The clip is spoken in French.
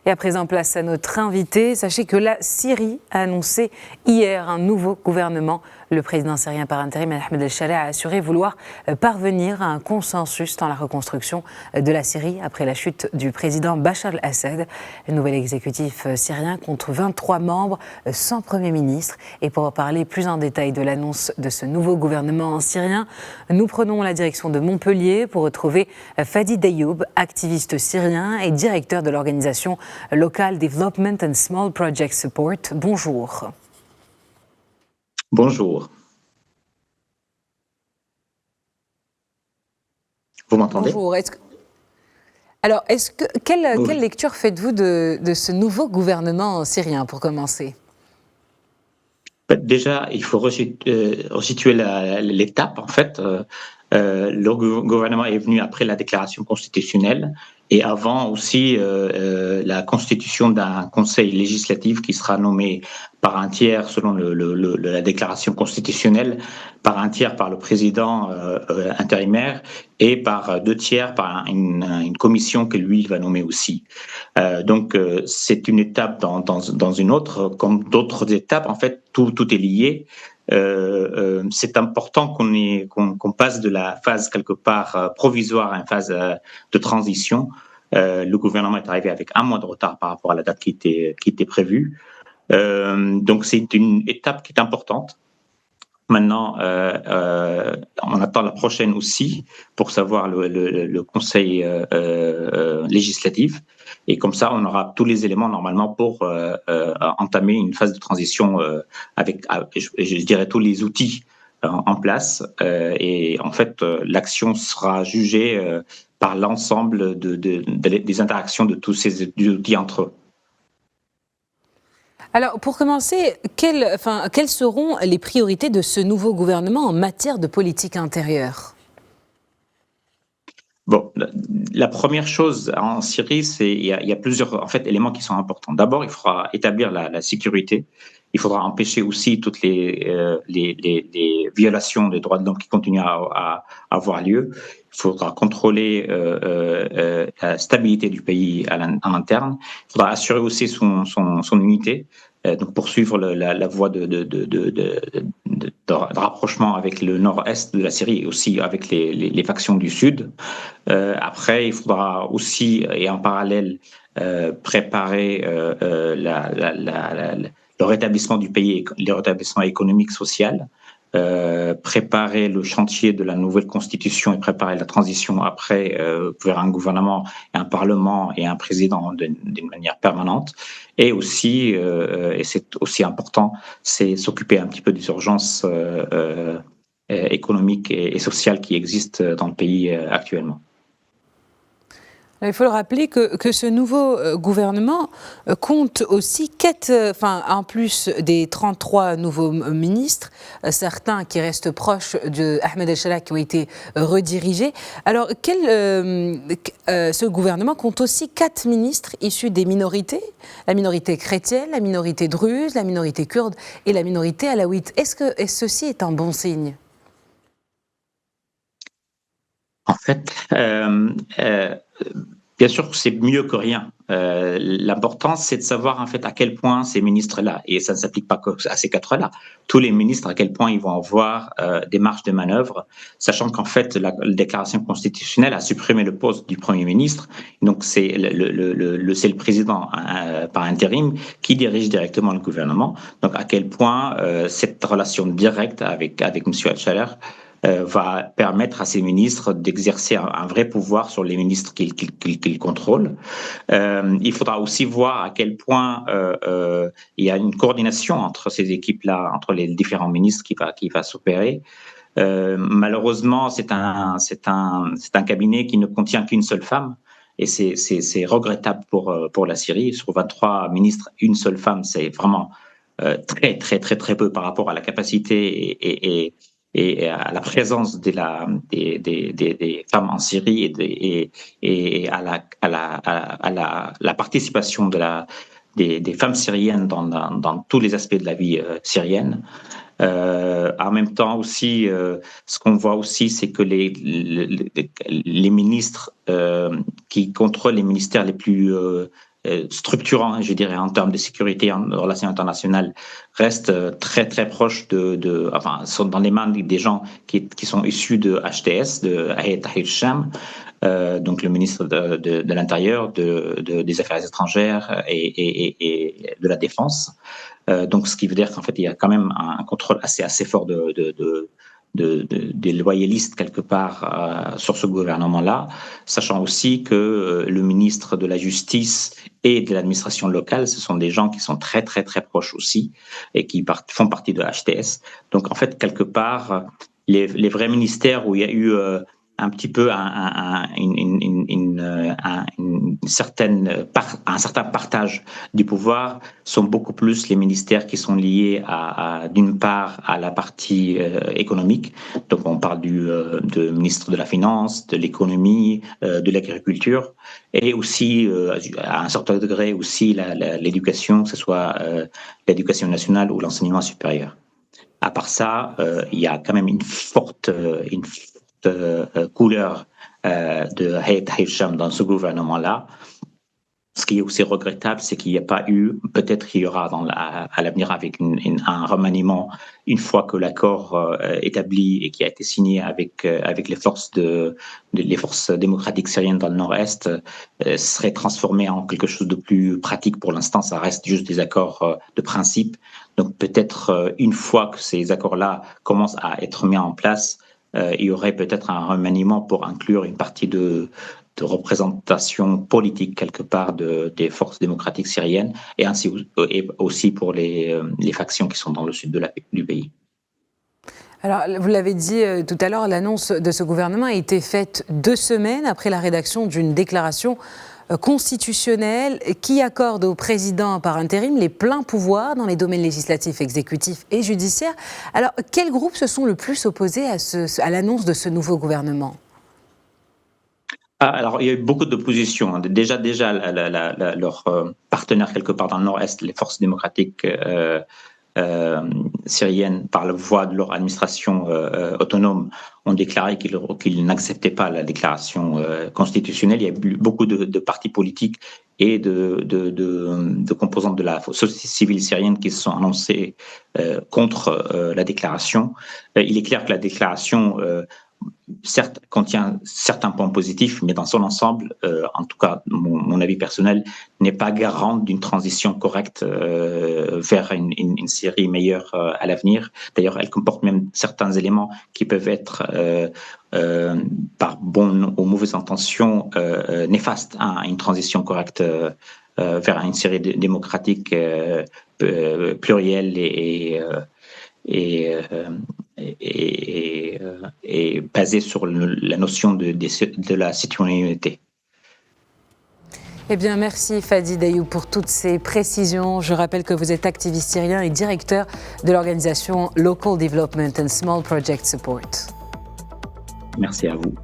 Et à présent, place à notre invité. Sachez que la Syrie a annoncé hier un nouveau gouvernement. Le président syrien par intérim, Ahmed El-Sharaa, a assuré vouloir parvenir à un consensus dans la reconstruction de la Syrie après la chute du président Bachar el-Assad. Le nouvel exécutif syrien compte 23 membres sans Premier ministre. Et pour parler plus en détail de l'annonce de ce nouveau gouvernement syrien, nous prenons la direction de Montpellier pour retrouver Fadi Dayoub, activiste syrien et directeur de l'organisation Local Development and Small Project Support. Bonjour. Bonjour. Vous m'entendez? Bonjour. Quelle lecture faites-vous de ce nouveau gouvernement syrien, pour commencer? Déjà, il faut resituer l'étape. En fait, le gouvernement est venu après la déclaration constitutionnelle et avant aussi la constitution d'un conseil législatif qui sera nommé par un tiers, selon la déclaration constitutionnelle, par un tiers par le président intérimaire et par 2/3 par une commission que lui va nommer aussi. Donc, c'est une étape dans une autre, comme d'autres étapes. En fait, tout est lié. C'est important qu'on passe de la phase quelque part provisoire à une phase de transition. Le gouvernement est arrivé avec un mois de retard par rapport à la date qui était prévue. Donc c'est une étape qui est importante. Maintenant, on attend la prochaine aussi pour savoir le conseil législatif. Et comme ça, on aura tous les éléments normalement pour entamer une phase de transition avec, je dirais, tous les outils en place. Et en fait, l'action sera jugée par l'ensemble des interactions de tous ces outils entre eux. Alors, pour commencer, quelles seront les priorités de ce nouveau gouvernement en matière de politique intérieure? Bon, la première chose en Syrie, il y a plusieurs éléments qui sont importants. D'abord, il faudra établir la sécurité. Il faudra empêcher aussi toutes les violations des droits de l'homme qui continuent à avoir lieu. Il faudra contrôler la stabilité du pays en interne. Il faudra assurer aussi son unité, donc poursuivre la voie de rapprochement avec le nord-est de la Syrie et aussi avec les factions du sud. Après, il faudra aussi, et en parallèle, préparer le rétablissement du pays, le rétablissement économique, social, préparer le chantier de la nouvelle constitution et préparer la transition après vers un gouvernement, et un parlement et un président d'une manière permanente. Et aussi, et c'est aussi important, c'est s'occuper un petit peu des urgences économiques et sociales qui existent dans le pays actuellement. Il faut le rappeler que ce nouveau gouvernement compte aussi en plus des 33 nouveaux ministres, certains qui restent proches de Ahmed El-Sharaa qui ont été redirigés. Alors, ce gouvernement compte aussi 4 ministres issus des minorités, la minorité chrétienne, la minorité druze, la minorité kurde et la minorité alaouite. Est-ce que ceci est un bon signe? En fait, bien sûr que c'est mieux que rien. L'important, c'est de savoir en fait à quel point ces ministres-là, et ça ne s'applique pas à ces 4-là, tous les ministres, à quel point ils vont avoir des marges de manœuvre, sachant qu'en fait, la déclaration constitutionnelle a supprimé le poste du Premier ministre. Donc, c'est le président par intérim qui dirige directement le gouvernement. Donc, à quel point cette relation directe avec M. El-Sharaa va permettre à ces ministres d'exercer un vrai pouvoir sur les ministres qu'ils contrôlent. Il faudra aussi voir à quel point il y a une coordination entre ces équipes-là, entre les différents ministres qui va s'opérer. Malheureusement, c'est un cabinet qui ne contient qu'une seule femme. Et c'est regrettable pour la Syrie. Sur 23 ministres, une seule femme, c'est vraiment très, très, très, très peu par rapport à la capacité et à la présence des femmes en Syrie et à la participation des femmes syriennes dans tous les aspects de la vie syrienne. En même temps aussi, ce qu'on voit aussi, c'est que les ministres qui contrôlent les ministères les plus structurants, je dirais, en termes de sécurité en relations internationales, restent très très proches sont dans les mains des gens qui sont issus de HTS, de Hayat Tahrir Sham, donc le ministre de l'Intérieur, des Affaires étrangères et de la Défense. Donc, ce qui veut dire qu'en fait, il y a quand même un contrôle assez fort des loyalistes quelque part sur ce gouvernement-là, sachant aussi que le ministre de la Justice et de l'administration locale, ce sont des gens qui sont très très très proches aussi et qui font partie de HTS. Donc, en fait, quelque part, les vrais ministères où il y a eu un petit peu un certain partage du pouvoir sont beaucoup plus les ministères qui sont liés d'une part à la partie économique. Donc on parle du ministre de la Finance, de l'économie, de l'agriculture, et aussi à un certain degré aussi l'éducation, que ce soit l'éducation nationale ou l'enseignement supérieur. À part ça, il y a quand même une forte couleur de Hayat Tahrir Sham dans ce gouvernement-là. Ce qui est aussi regrettable, c'est qu'il n'y a pas eu, peut-être qu'il y aura à l'avenir avec un remaniement, une fois que l'accord établi et qui a été signé avec les forces démocratiques syriennes dans le nord-est, serait transformé en quelque chose de plus pratique. Pour l'instant, ça reste juste des accords de principe. Donc peut-être une fois que ces accords-là commencent à être mis en place, il y aurait peut-être un remaniement pour inclure une partie de représentation politique quelque part des forces démocratiques syriennes et aussi pour les factions qui sont dans le sud du pays. Alors, vous l'avez dit tout à l'heure, l'annonce de ce gouvernement a été faite 2 semaines après la rédaction d'une déclaration constitutionnelle qui accorde au président par intérim les pleins pouvoirs dans les domaines législatifs, exécutifs et judiciaires. Alors, quels groupes se sont le plus opposés à l'annonce de ce nouveau gouvernement ? Alors, il y a eu beaucoup d'opposition. Déjà, leurs partenaires quelque part dans le nord-est, les forces démocratiques syriennes, par la voie de leur administration autonome, ont déclaré qu'ils n'acceptaient pas la déclaration constitutionnelle. Il y a eu beaucoup de partis politiques et de composantes de la société civile syrienne qui se sont annoncés contre la déclaration. Il est clair que la déclaration certes contient certains points positifs, mais dans son ensemble, en tout cas mon avis personnel, n'est pas garante d'une transition correcte vers une Syrie meilleure à l'avenir. D'ailleurs, elle comporte même certains éléments qui peuvent être par bonnes ou mauvaises intentions néfastes à une transition correcte vers une Syrie démocratique plurielle et basé sur la notion de la citoyenneté. Eh bien, merci Fadi Dayoub pour toutes ces précisions. Je rappelle que vous êtes activiste syrien et directeur de l'organisation Local Development and Small Project Support. Merci à vous.